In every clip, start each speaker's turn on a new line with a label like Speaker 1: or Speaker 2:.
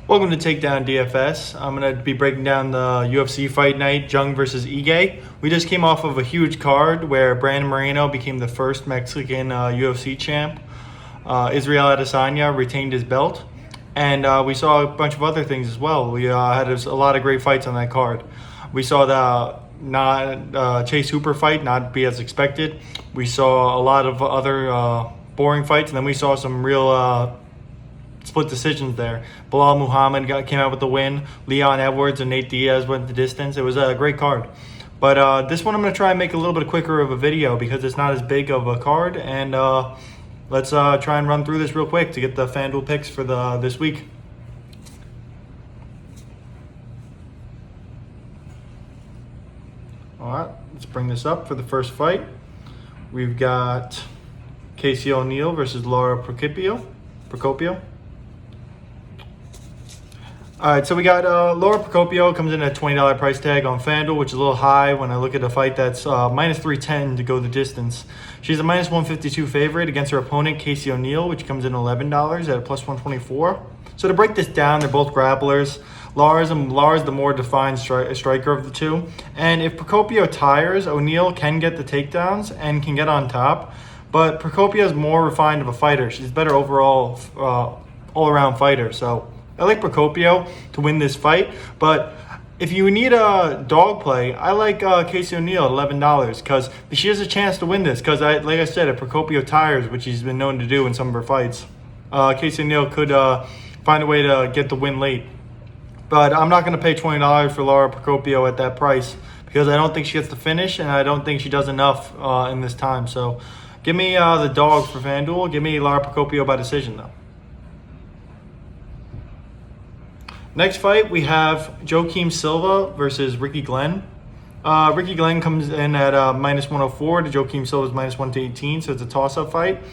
Speaker 1: Welcome to Takedown DFS. I'm going to be breaking down the UFC Fight Night, Jung versus IGE. We just came off of a huge card where Brandon Moreno became the first Mexican UFC champ. Israel Adesanya retained his belt. And we saw a bunch of other things as well. We had a lot of great fights on that card. We saw the Chase Hooper fight not be as expected. We saw a lot of other boring fights, and then we saw some real split decisions there. Bilal Muhammad came out with the win. Leon Edwards and Nate Diaz went the distance. It was a great card. But this one I'm going to try and make a little bit quicker of a video because it's not as big of a card. And let's try and run through this real quick to get the FanDuel picks for this week. All right, let's bring this up for the first fight. We've got Casey O'Neill versus Laura Procopio. All right, so we got Laura Procopio comes in at $20 price tag on FanDuel, which is a little high when I look at a fight that's minus 310 to go the distance. She's a minus 152 favorite against her opponent, Casey O'Neill, which comes in $11 at a plus 124. So to break this down, they're both grapplers. Laura's the more defined striker of the two. And if Procopio tires, O'Neill can get the takedowns and can get on top. But Procopio is more refined of a fighter. She's a better overall, all-around fighter. So I like Procopio to win this fight, but if you need a dog play, I like Casey O'Neill at $11 because she has a chance to win this. Because like I said, if Procopio tires, which he's been known to do in some of her fights, Casey O'Neill could find a way to get the win late. But I'm not going to pay $20 for Laura Procopio at that price because I don't think she gets the finish, and I don't think she does enough in this time. So give me the dog for FanDuel. Give me Laura Procopio by decision, though. Next fight, we have Joaquim Silva versus Ricky Glenn. Ricky Glenn comes in at minus 104 to Joaquim Silva's minus 118, so it's a toss-up fight.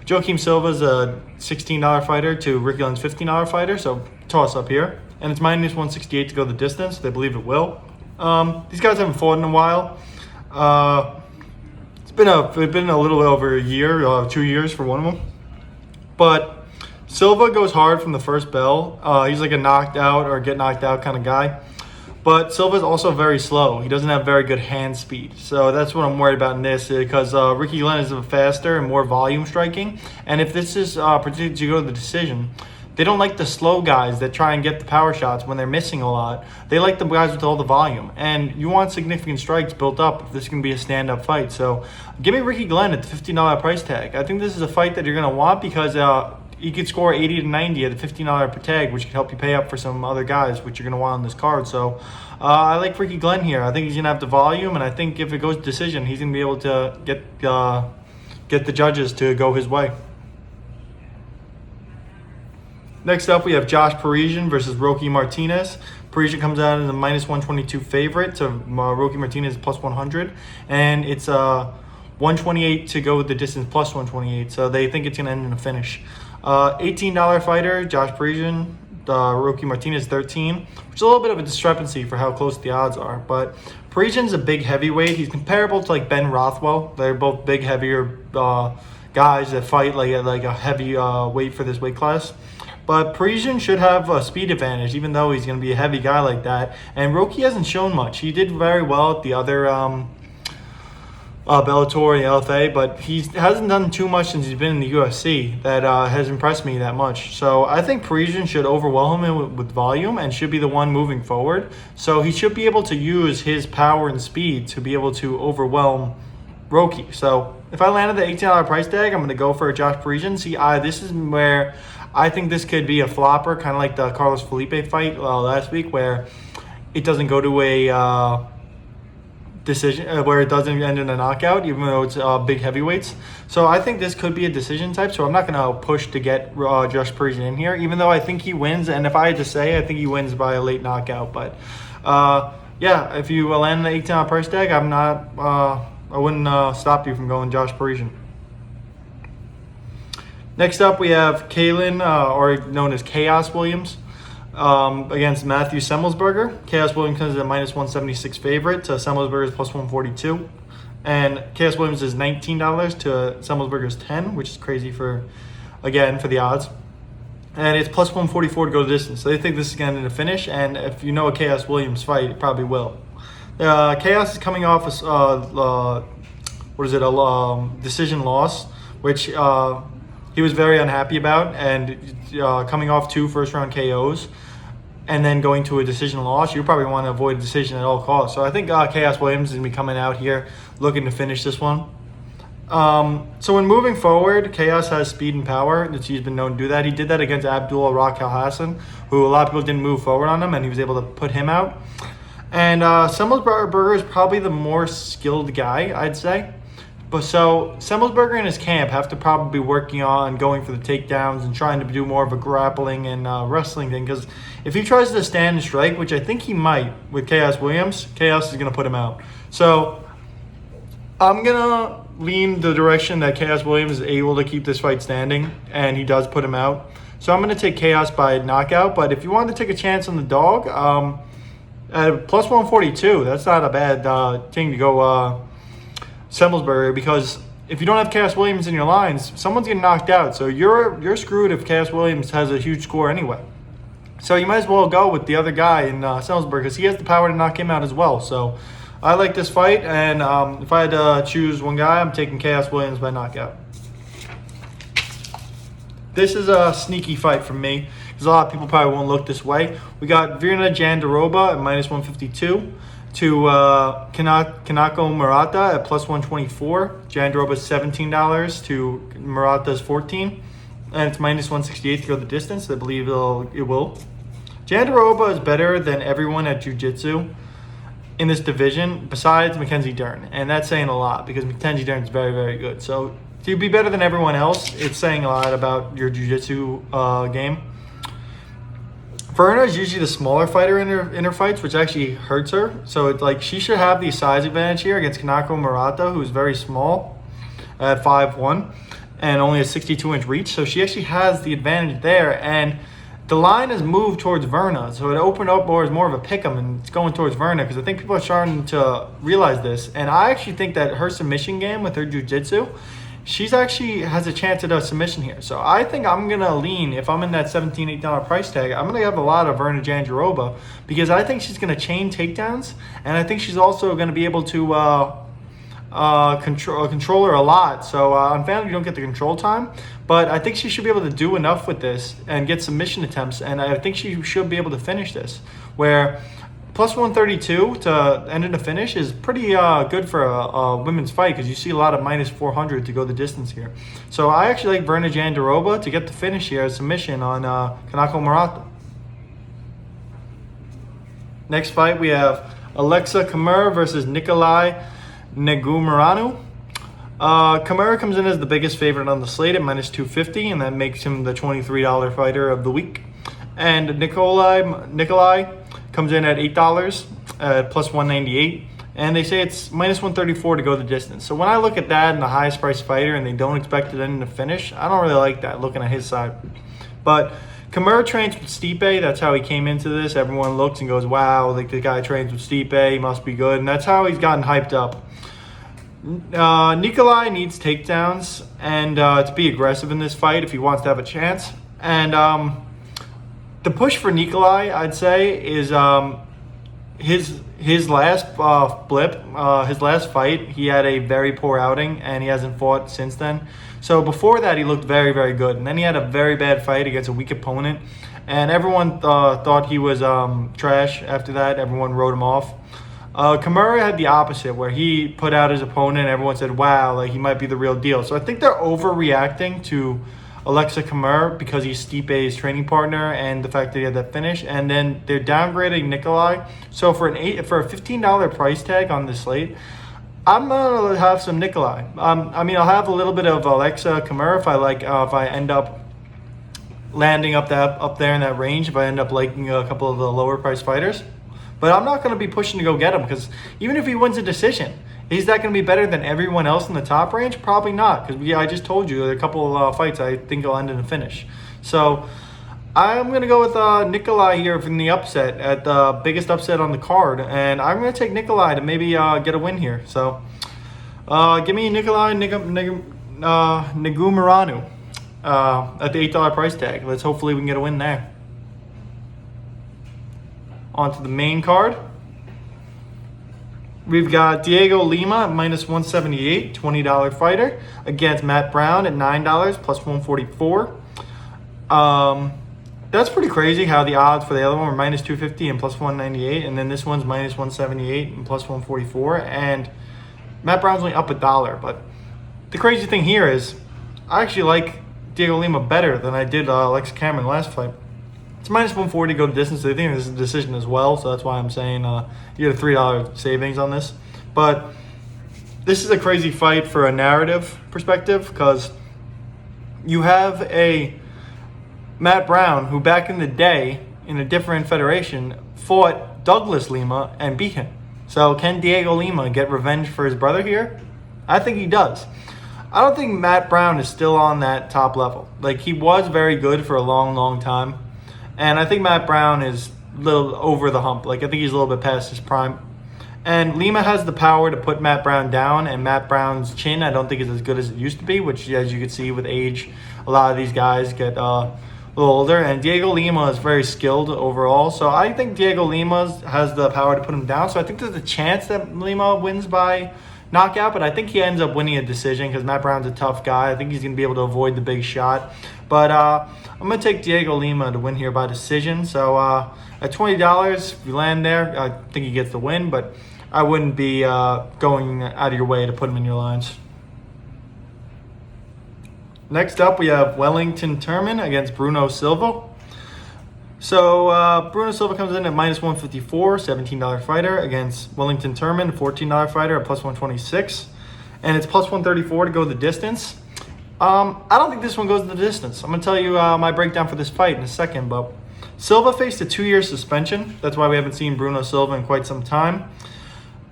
Speaker 1: Joaquim Silva's a $16 fighter to Ricky Glenn's $15 fighter, so toss-up here. And it's minus 168 to go the distance. They believe it will. These guys haven't fought in a while. It's been a little over a year, 2 years for one of them. But Silva goes hard from the first bell. He's like a knocked out or get knocked out kind of guy. But Silva's also very slow. He doesn't have very good hand speed. So that's what I'm worried about in this because Ricky Glenn is faster and more volume striking. And if this is predicted to go to the decision, they don't like the slow guys that try and get the power shots when they're missing a lot. They like the guys with all the volume. And you want significant strikes built up if this can be a stand-up fight. So give me Ricky Glenn at the $15 price tag. I think this is a fight that you're going to want because you could score 80 to 90 at a $15 per tag, which could help you pay up for some other guys, which you're going to want on this card. So I like Ricky Glenn here. I think he's going to have the volume, and I think if it goes decision, he's going to be able to get the judges to go his way. Next up, we have Josh Parisian versus Roque Martinez. Parisian comes out as a minus 122 favorite to Roque Martinez plus 100, and it's 128 to go with the distance plus 128, so they think it's going to end in a finish. $18 fighter, Josh Parisian, Roque Martinez 13, which is a little bit of a discrepancy for how close the odds are. But Parisian's a big heavyweight. He's comparable to like Ben Rothwell. They're both big, heavier guys that fight like a heavy weight for this weight class. But Parisian should have a speed advantage, even though he's going to be a heavy guy like that. And Roque hasn't shown much. He did very well at the other Bellator and the LFA, but he hasn't done too much since he's been in the UFC that has impressed me that much. So I think Parisian should overwhelm him with volume and should be the one moving forward. So he should be able to use his power and speed to be able to overwhelm Roque. So if I landed the $18 price tag, I'm going to go for Josh Parisian. See, this is where I think this could be a flopper, kind of like the Carlos Felipe fight last week, where it doesn't go to a decision, where it doesn't end in a knockout, even though it's big heavyweights. So I think this could be a decision type. So I'm not going to push to get Josh Parisian in here, even though I think he wins. And if I had to say, I think he wins by a late knockout. But yeah, if you land the $18 price tag, I wouldn't stop you from going Josh Parisian. Next up, we have Kalen, or known as Chaos Williams, against Matthew Semmelsberger. Chaos Williams comes as a minus 176 favorite to Semmelsberger's plus 142. And Chaos Williams is $19 to Semmelsberger's $10, which is crazy for the odds. and it's plus 144 to go the distance. So they think this is going to end in a finish, and if you know a Chaos Williams fight, it probably will. Chaos is coming off a decision loss, which he was very unhappy about, and coming off 2 first-round KOs, and then going to a decision loss, you probably want to avoid a decision at all costs. So I think Chaos Williams is going to be coming out here looking to finish this one. So when moving forward, Chaos has speed and power. He's been known to do that. He did that against Abdul Rock Al Hassan, who a lot of people didn't move forward on him, and he was able to put him out. And Semmelsberger is probably the more skilled guy, I'd say. But so Semmelsberger and his camp have to probably be working on going for the takedowns and trying to do more of a grappling and wrestling thing. Because if he tries to stand and strike, which I think he might with Chaos Williams, Chaos is going to put him out. So I'm going to lean the direction that Chaos Williams is able to keep this fight standing, and he does put him out. So I'm going to take Chaos by knockout. But if you want to take a chance on the dog, at plus 142, that's not a bad thing to go Semmelsberger, because if you don't have Chaos Williams in your lines, someone's getting knocked out. So you're screwed if Chaos Williams has a huge score anyway. So you might as well go with the other guy in Semmelsberger, because he has the power to knock him out as well. So I like this fight, and if I had to choose one guy, I'm taking Chaos Williams by knockout. This is a sneaky fight for me, because a lot of people probably won't look this way. We got Virna Jandiroba at minus 152 to Kanako Murata at plus 124. Jandiroba's $17 to Murata's $14. And it's minus 168 to go the distance. I believe it will. Jandiroba is better than everyone at Jiu-Jitsu in this division besides Mackenzie Dern. And that's saying a lot, because Mackenzie Dern is very, very good. So to be better than everyone else, it's saying a lot about your Jiu-Jitsu game. Virna is usually the smaller fighter in her fights, which actually hurts her. So it's like she should have the size advantage here against Kanako Murata, who's very small at 5'1", and only a 62-inch reach. So she actually has the advantage there. And the line has moved towards Virna. So it opened up more as more of a pick'em, and it's going towards Virna, because I think people are starting to realize this. And I actually think that her submission game with her jiu-jitsu, she's actually has a chance at a submission here. So I think I'm going to lean, if I'm in that $17, $8 price tag, I'm going to have a lot of Virna Jandiroba, because I think she's going to chain takedowns, and I think she's also going to be able to control her a lot. So on FanDuel, you don't get the control time, but I think she should be able to do enough with this and get submission attempts, and I think she should be able to finish this, where plus 132 to end in a finish is pretty good for a women's fight, because you see a lot of minus 400 to go the distance here. So I actually like Virna Jandiroba to get the finish here as submission on Kanako Murata. Next fight, we have Alexa Kamur versus Nikolai Negumereanu. Kamur comes in as the biggest favorite on the slate at minus 250, and that makes him the $23 fighter of the week. And Nikolai comes in at $8 at plus 198, and they say it's minus 134 to go the distance. So when I look at that and the highest priced fighter, and they don't expect it in the finish, I don't really like that looking at his side. But Kamur trains with Stipe. That's how he came into this. Everyone looks and goes, wow, like the guy trains with Stipe, he must be good, and that's how he's gotten hyped up. Nikolai needs takedowns and to be aggressive in this fight if he wants to have a chance. And the push for Nikolai, I'd say, is his last his last fight, he had a very poor outing, and he hasn't fought since then. So before that, he looked very, very good. And then he had a very bad fight against a weak opponent, and everyone thought he was trash after that. Everyone wrote him off. Kamura had the opposite, where he put out his opponent, and everyone said, wow, like he might be the real deal. So I think they're overreacting to Alexa Kamur because he's Stipe's training partner and the fact that he had that finish, and then they're downgrading Nikolai. So for a $15 price tag on this slate, I'm gonna have some Nikolai. I mean, I'll have a little bit of Alexa Kamur if I end up landing up there in that range, if I end up liking a couple of the lower price fighters. But I'm not going to be pushing to go get him, because even if he wins a decision, is that going to be better than everyone else in the top range? Probably not, because I just told you a couple of fights I think will end in a finish. So I'm going to go with Nikolai here from the upset, at the biggest upset on the card, and I'm going to take Nikolai to maybe get a win here. So give me Nikolai Negumereanu. at the $8 price tag. Hopefully we can get a win there. On to the main card. We've got Diego Lima at -178, $20 fighter, against Matt Brown at $9, +144. That's pretty crazy how the odds for the other one were -250 and +198, and then this one's -178 and +144, and Matt Brown's only up $1. But the crazy thing here is I actually like Diego Lima better than I did Alex Cameron last fight. It's -140 to go the distance. I think this is a decision as well, so that's why I'm saying you get a $3 savings on this. But this is a crazy fight for a narrative perspective, because you have a Matt Brown who back in the day in a different federation fought Douglas Lima and beat him. So can Diego Lima get revenge for his brother here? I think he does. I don't think Matt Brown is still on that top level. Like, he was very good for a long, long time. And I think Matt Brown is a little over the hump. Like, I think he's a little bit past his prime. And Lima has the power to put Matt Brown down, and Matt Brown's chin I don't think is as good as it used to be, which, as you can see with age, a lot of these guys get a little older. And Diego Lima is very skilled overall, so I think Diego Lima has the power to put him down. So I think there's a chance that Lima wins by knockout, but I think he ends up winning a decision because Matt Brown's a tough guy. I think he's going to be able to avoid the big shot. But I'm going to take Diego Lima to win here by decision. So at $20, if you land there, I think he gets the win, but I wouldn't be going out of your way to put him in your lines. Next up, we have Wellington Turman against Bruno Silva. So Bruno Silva comes in at -154, $17 fighter, against Wellington Turman, $14 fighter at +126. And it's +134 to go the distance. I don't think this one goes the distance. I'm going to tell you my breakdown for this fight in a second. But Silva faced a 2-year suspension. That's why we haven't seen Bruno Silva in quite some time.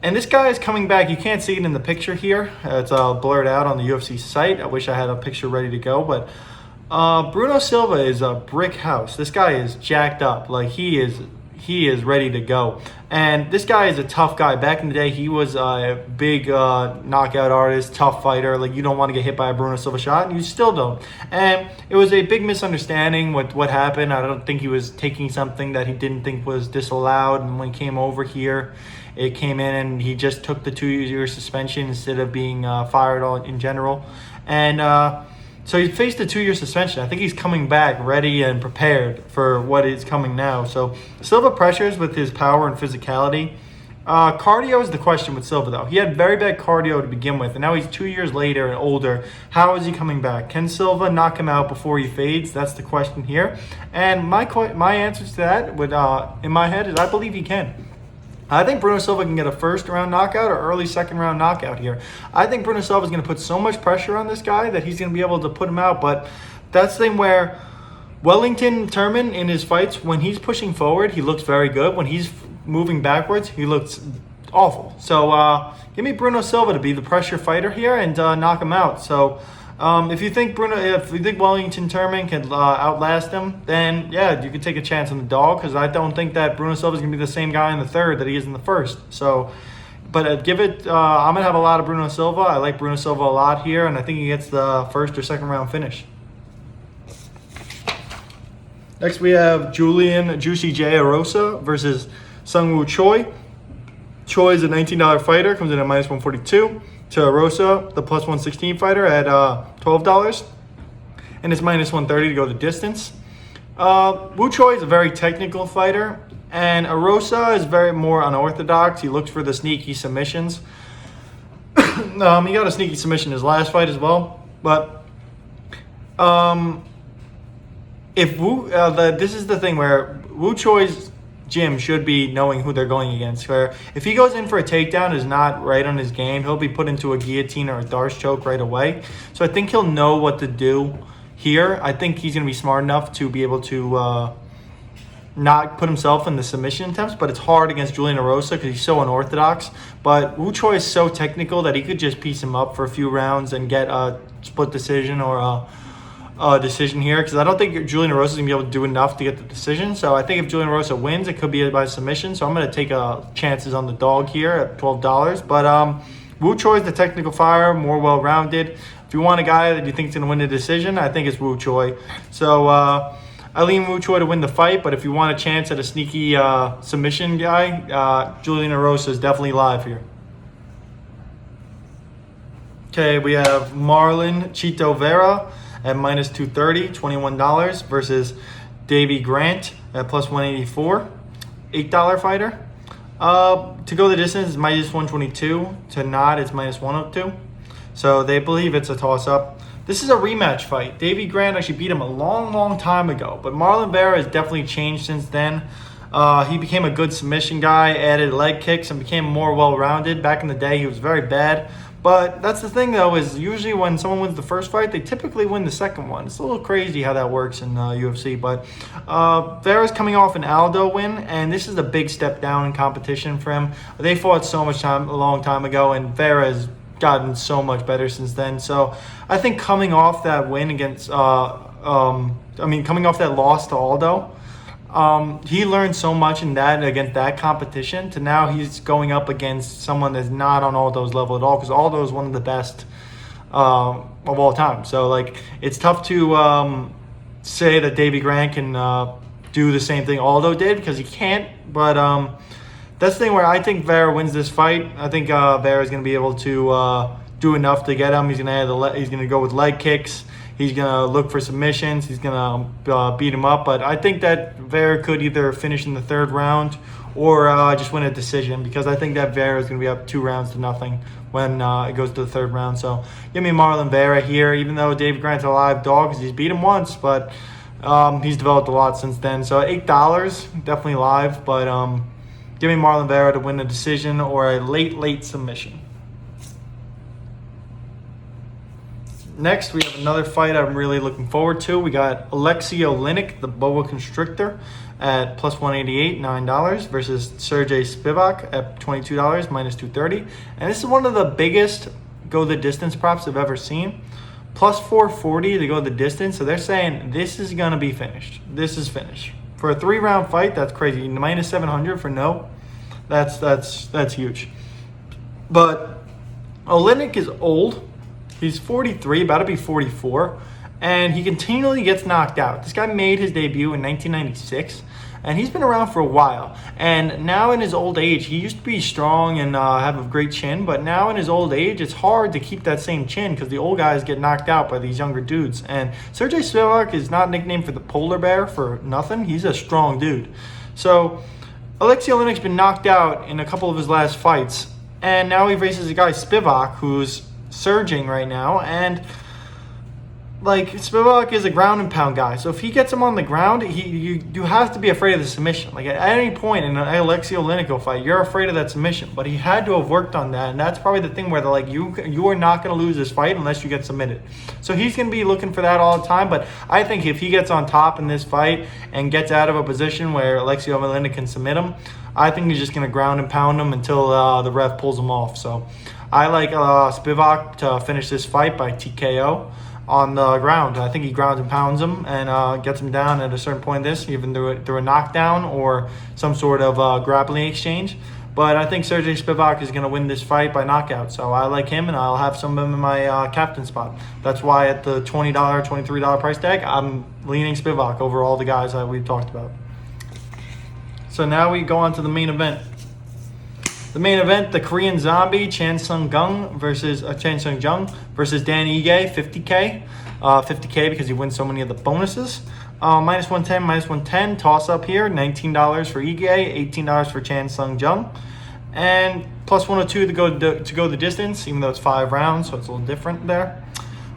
Speaker 1: And this guy is coming back. You can't see it in the picture here. It's blurred out on the UFC site. I wish I had a picture ready to go. But Bruno Silva is a brick house. This guy is jacked up. Like, he is ready to go. And this guy is a tough guy. Back in the day, he was a big knockout artist, tough fighter. Like, you don't want to get hit by a Bruno Silva shot, and you still don't. And it was a big misunderstanding with what happened. I don't think he was taking something that he didn't think was disallowed. And when he came over here, it came in and he just took the 2-year suspension instead of being fired in general. And so he faced a 2-year suspension. I think he's coming back ready and prepared for what is coming now. So Silva pressures with his power and physicality. Cardio is the question with Silva, though. He had very bad cardio to begin with, and now he's 2 years later and older. How is he coming back? Can Silva knock him out before he fades? That's the question here. And my answer to that would, in my head, is I believe he can. I think Bruno Silva can get a first-round knockout or early second-round knockout here. I think Bruno Silva is going to put so much pressure on this guy that he's going to be able to put him out. But that's the thing where Wellington Turman in his fights, when he's pushing forward, he looks very good. When he's moving backwards, he looks awful. So give me Bruno Silva to be the pressure fighter here and knock him out. So if you think Wellington Turman can outlast him, then yeah, you could take a chance on the dog, because I don't think that Bruno Silva is going to be the same guy in the third that he is in the first. So, but I'm going to have a lot of Bruno Silva. I like Bruno Silva a lot here, and I think he gets the first or second round finish. Next, we have Julian Juicy J. Arosa versus Sungwoo Choi. Choi is a $19 fighter, comes in at -142. To Arosa, the +116 fighter, at $12. And it's -130 to go the distance. Woo Choi is a very technical fighter, and Arosa is very more unorthodox. He looks for the sneaky submissions. He got a sneaky submission in his last fight as well. But if this is the thing where Woo Choi's gym should be knowing who they're going against. Where if he goes in for a takedown is not right on his game, he'll be put into a guillotine or a Darce choke right away. So I think he'll know what to do here. I think he's going to be smart enough to be able to not put himself in the submission attempts, but it's hard against Julian Arosa because he's so unorthodox. But Woo Choi is so technical that he could just piece him up for a few rounds and get a split decision or a decision here, because I don't think Julian Arosa is going to be able to do enough to get the decision. So I think if Julian Arosa wins, it could be by submission. So I'm going to take chances on the dog here at $12. But Woo Choi is the technical fighter, more well-rounded. If you want a guy that you think is going to win the decision, I think it's Woo Choi. So I lean Woo Choi to win the fight, but if you want a chance at a sneaky submission guy, Julian Erosa is definitely live here. Okay, we have Marlon Chito Vera at minus 230, $21 versus Davey Grant at plus 184, $8 fighter. To go the distance is minus 122. To not, it's minus 102. So they believe it's a toss-up. This is a rematch fight. Davey Grant actually beat him a long time ago, but Marlon Vera has definitely changed since then. He became a good submission guy, added leg kicks, and became more well-rounded. Back in the day, he was very bad. But that's the thing, though, is usually when someone wins the first fight, they typically win the second one. It's a little crazy how that works in UFC. But Vera's coming off an Aldo win, and this is a big step down in competition for him. They fought so much time, a long time ago, and Vera has gotten so much better since then. So I think coming off that win against, coming off that loss to Aldo, he learned so much in that against that competition to now he's going up against someone that's not on Aldo's level at all, because Aldo is one of the best of all time. So like it's tough to say that Davey Grant can do the same thing Aldo did, because he can't. But that's the thing where I think Vera wins this fight. I think Vera is going to be able to do enough to get him. He's going to go with leg kicks. He's going to look for submissions. He's going to beat him up. But I think that Vera could either finish in the third round or just win a decision, because I think that Vera is going to be up 2-0 when it goes to the third round. So give me Marlon Vera here, even though Dave Grant's a live dog because he's beat him once, but he's developed a lot since then. So $8, definitely live, but give me Marlon Vera to win a decision or a late submission. Next, we have another fight I'm really looking forward to. We got Alexei Oleinik, the boa constrictor, at plus 188, $9 versus Sergey Spivak at $22, minus 230. And this is one of the biggest go the distance props I've ever seen. Plus 440 to go the distance. So they're saying this is going to be finished. This is finished. For a 3-round fight, that's crazy. Minus 700 for no. That's huge. But Oleinik is old. He's 43, about to be 44, and he continually gets knocked out. This guy made his debut in 1996, and he's been around for a while. And now in his old age, he used to be strong and have a great chin, but now in his old age, it's hard to keep that same chin because the old guys get knocked out by these younger dudes. And Sergey Spivak is not nicknamed for the polar bear for nothing. He's a strong dude. So Alexei Oleinik's been knocked out in a couple of his last fights, and now he faces a guy, Spivak, who's surging right now, and like Spivak is a ground and pound guy, so if he gets him on the ground, you have to be afraid of the submission. Like at any point in an Alexei Oleinik fight, you're afraid of that submission, but he had to have worked on that, and that's probably the thing where they're like, you are not going to lose this fight unless you get submitted. So he's going to be looking for that all the time, but I think if he gets on top in this fight and gets out of a position where Alexei Oleinik can submit him, I think he's just going to ground and pound him until the ref pulls him off. So I like Spivak to finish this fight by TKO on the ground. I think he grounds and pounds him and gets him down at a certain point in this, even through a knockdown or some sort of grappling exchange. But I think Sergey Spivak is going to win this fight by knockout. So I like him, and I'll have some of him in my captain spot. That's why at the $20, $23 price tag, I'm leaning Spivak over all the guys that we've talked about. So now we go on to the main event. The main event, the Korean Zombie, Chan Sung Jung versus Dan Ige, 50K. 50K because he wins so many of the bonuses. Minus 110, toss up here. $19 for Ige, $18 for Chan Sung Jung. And plus 102 to go the distance, even though it's 5 rounds, so it's a little different there.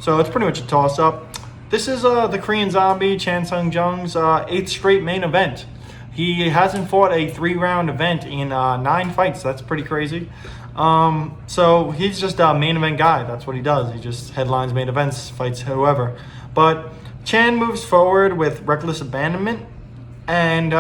Speaker 1: So it's pretty much a toss up. This is the Korean Zombie, Chan Sung Jung's 8th straight main event. He hasn't fought a 3-round event in 9 fights. That's pretty crazy. So he's just a main event guy. That's what he does. He just headlines main events, fights whoever. But Chan moves forward with reckless abandonment. And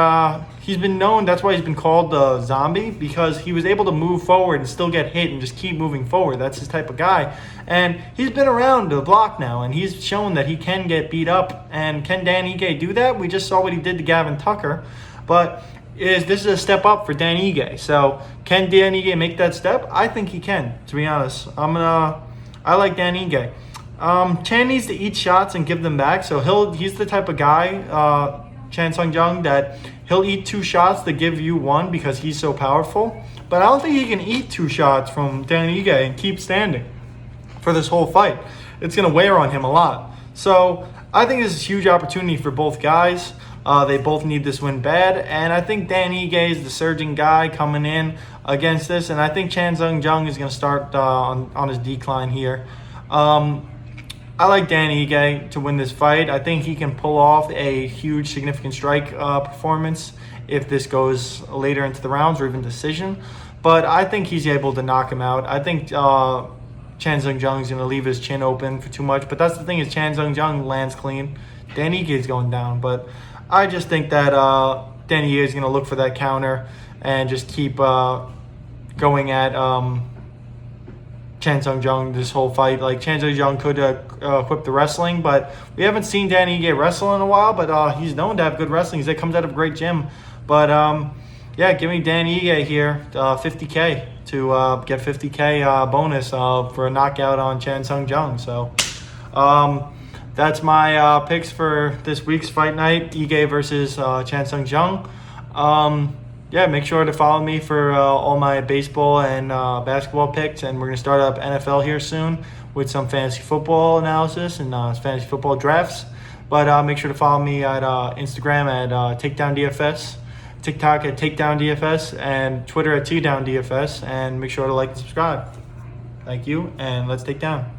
Speaker 1: he's been known, that's why he's been called the Zombie, because he was able to move forward and still get hit and just keep moving forward. That's his type of guy. And he's been around the block now, and he's shown that he can get beat up. And can Dan Ige do that? We just saw what he did to Gavin Tucker. But this is a step up for Dan Ige. So can Dan Ige make that step? I think he can, to be honest. I like Dan Ige. Chan needs to eat shots and give them back. So he's the type of guy, Chan Sung Jung, that he'll eat 2 shots to give you 1 because he's so powerful. But I don't think he can eat 2 shots from Dan Ige and keep standing for this whole fight. It's going to wear on him a lot. So I think this is a huge opportunity for both guys. They both need this win bad. And I think Dan Ige is the surging guy coming in against this. And I think Chan Sung Jung is going to start on his decline here. I like Dan Ige to win this fight. I think he can pull off a huge, significant strike performance if this goes later into the rounds or even decision. But I think he's able to knock him out. I think Chan Sung Jung is going to leave his chin open for too much. But that's the thing, is Chan Sung Jung lands clean. Dan Ige is going down. But I just think that Dan Ige is going to look for that counter and just keep going at Chan Sung Jung this whole fight. Like, Chan Sung Jung could equip the wrestling, but we haven't seen Dan Ige wrestle in a while, but he's known to have good wrestling. He comes out of a great gym. But yeah, give me Dan Ige here, 50K to get 50K bonus for a knockout on Chan Sung Jung. So that's my picks for this week's fight night, Ige versus Chan Sung Jung. Yeah, make sure to follow me for all my baseball and basketball picks. And we're going to start up NFL here soon with some fantasy football analysis and fantasy football drafts. But make sure to follow me at Instagram at TakedownDFS, TikTok at TakedownDFS, and Twitter at TDownDFS. And make sure to like and subscribe. Thank you, and let's take down.